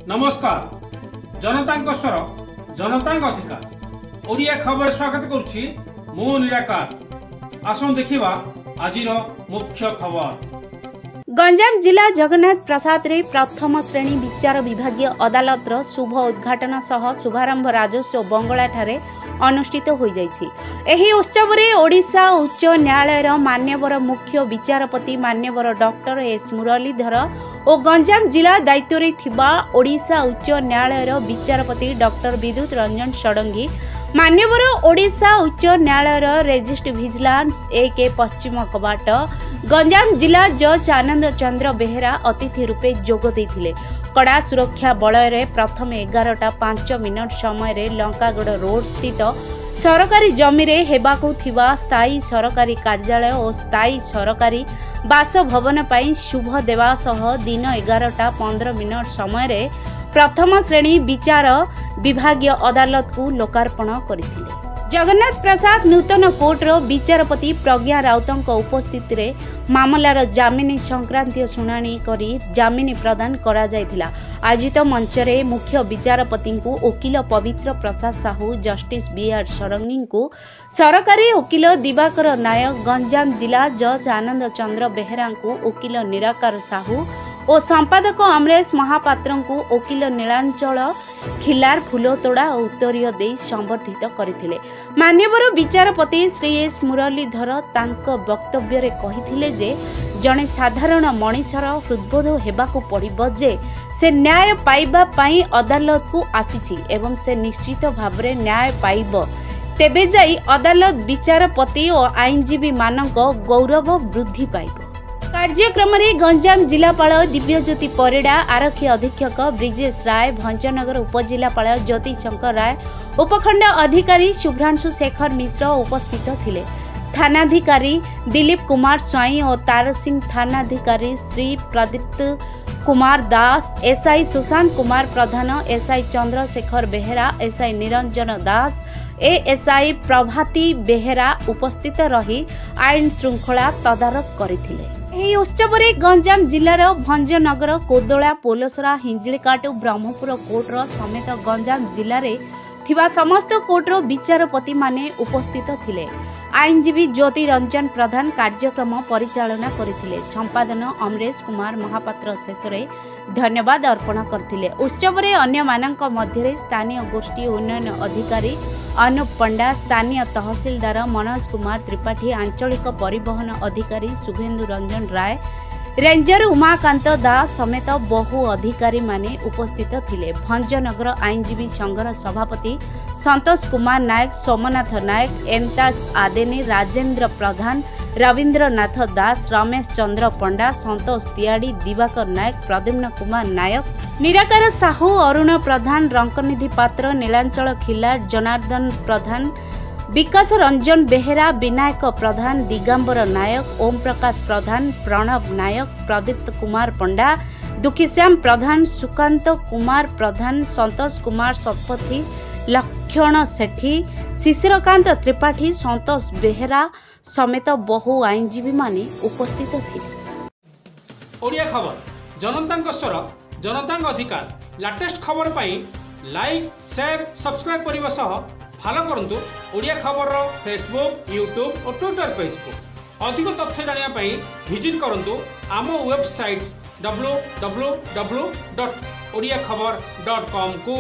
नमस्कार जनता स्वर जनता अधिकार ओडिया खबर स्वागत करुच्ची मु निराकार आसन देखिबा आजिर मुख्य खबर। गंजाम जिला जगन्नाथ प्रसाद रे प्रथम श्रेणी विचार विभागीय अदालत रो शुभ उद्घाटन सह शुभारंभ राजस्व बंगला ठारे अनुष्ठित हो जाइछि। एही उत्सव रे ओडिशा उच्च न्यायालय रो मान्यवर मुख्य विचारपति मान्यवर डॉक्टर एस मुरलीधर और गंजाम जिला दायित्व रे थिबा ओडिशा उच्च न्यायालय रो विचारपति डॉक्टर विद्युत रंजन षडंगी मान्यवर ओडिशा उच्च न्यायालय रो रेजिस्ट विजिलेंस ए के पश्चिम कबाट गंजाम जिला जज आनंद चंद्र बेहेरा अतिथि रूपे जोग देथिले। कड़ा सुरक्षा बलय रे प्रथम 11:05 समय रे लंकागढ़ रोड स्थित सरकारी जमी रे हेबाकु थिबा स्थायी सरकारी कार्यालय और स्थायी सरकारी बासभवन पई शुभ देवा सह दिन 11:15 समय रे प्रथम श्रेणी विचार विभागीय अदालत को लोकार्पण करथिले। जगन्नाथ प्रसाद नूतन कोर्टर विचारपति प्रज्ञा राउतଙ୍କ उपस्थित रे मामलार जामिनी संक्रांतीय शुणाणी करी जामिनी प्रदान करा जायथिला। आजित मंच रे मुख्य विचारपति को वकील पवित्र प्रसाद साहू जस्टिस बीआर षडंगी को सरकारी वकील दिवाकर नायक गंजाम जिला जज आनंद चंद्र बेहेरा को वकील निराकार साहू और संपादक अमरेश महापात्र को वकील नीलांचल खिलार फुलतोड़ा और उत्तरीय दे संबर्धित करथिले। मान्यवर विचारपति श्री एस मुरलीधर तांक वक्तव्य रे कहिथिले जे जणे साधारण मनीषर हृदबोध हेबाकू पड़िबो जे से न्याय पाइबा पई अदालत को आसीछि एवं से निश्चित भाबरे न्याय पाइबो तेबे जाई अदालत विचारपति और आईनजीवी मानक गौरव वृद्धि पाइबो। कार्यक्रम में गंजाम जिलापाल दिव्यज्योति परिड़ा आरक्षी अधीक्षक ब्रिजेश राय भंजनगर उपजिलापाल ज्योति शंकर राय उपखंड अधिकारी शुभ्रांशु शेखर मिश्र उपस्थित थिले। थानाधिकारी दिलीप कुमार स्वाई और तारसिंह थानाधिकारी श्री प्रदीप्त कुमार दास एसआई सुशांत कुमार प्रधान SI Chandrashekhar Behera SI Niranjan Das ASI प्रभाती बेहेरा उपस्थित रही आईन श्रृंखला तदारक करथिले। ଏହି ଉତ୍ସବରେ ଗଞ୍ଜାମ ଜିଲ୍ଲାର ଭଞ୍ଜନଗର କୋଦଳା ପୋଲସରା ହିଞ୍ଜିଳିକାଟ ବ୍ରହ୍ମପୁର କୋର୍ଟର ସମେତ ଗଞ୍ଜାମ ଜିଲ୍ଲାରେ ଥିବା ସମସ୍ତ କୋର୍ଟର ବିଚାରପତି ମାନେ ଉପସ୍ଥିତ ଥିଲେ। आईनजीवी ज्योति रंजन प्रधान कार्यक्रम परिचालना करथिले। संपादन अमरेश कुमार महापात्र शेषरे धन्यवाद अर्पण करथिले। उत्सव रे अन्य मानक मध्य स्थानीय गोष्ठी उन्नयन अधिकारी अनुप पंडा स्थानीय तहसीलदार मनोज कुमार त्रिपाठी आंचलिक परिवहन अधिकारी शुभेन्दु रंजन राय रेंजर उमाकांत दास समेत बहु अधिकारी माने उपस्थित थिले। भंजनगर आईनजीवी संघर सभापति संतोष कुमार नायक सोमनाथ नायक एमताज आदेनी राजेंद्र प्रधान रवींद्रनाथ दास रमेश चंद्र पंडा संतोष तियाड़ी दिवाकर नायक प्रद्युम्न कुमार नायक निराकार साहू अरुण प्रधान रंकनिधि पात्र नीलांचल खिलार जनार्दन प्रधान विकास रंजन बेहेरा विनायक प्रधान दिगंबर नायक ओम प्रकाश प्रधान प्रणव नायक प्रदीप्त कुमार पंडा दुखीश्याम प्रधान सुकांत कुमार प्रधान संतोष कुमार शतपथी लक्षण सेठी शिशिरकांत त्रिपाठी संतोष बेहेरा समेत बहु आईनजीवी माने उपस्थित थिले। ओडिया खबर जनता स्वर जनता अधिकार लेटेस्ट खबर पाई लाइक शेयर सब्सक्राइब करने सह फॉलो करंतु ओडिया खबर फेसबुक यूट्यूब और ट्विटर पेज को। अधिक तथ्य जानिया पाई विजिट करंतु आम वेबसाइट www.odiakhabar.com को।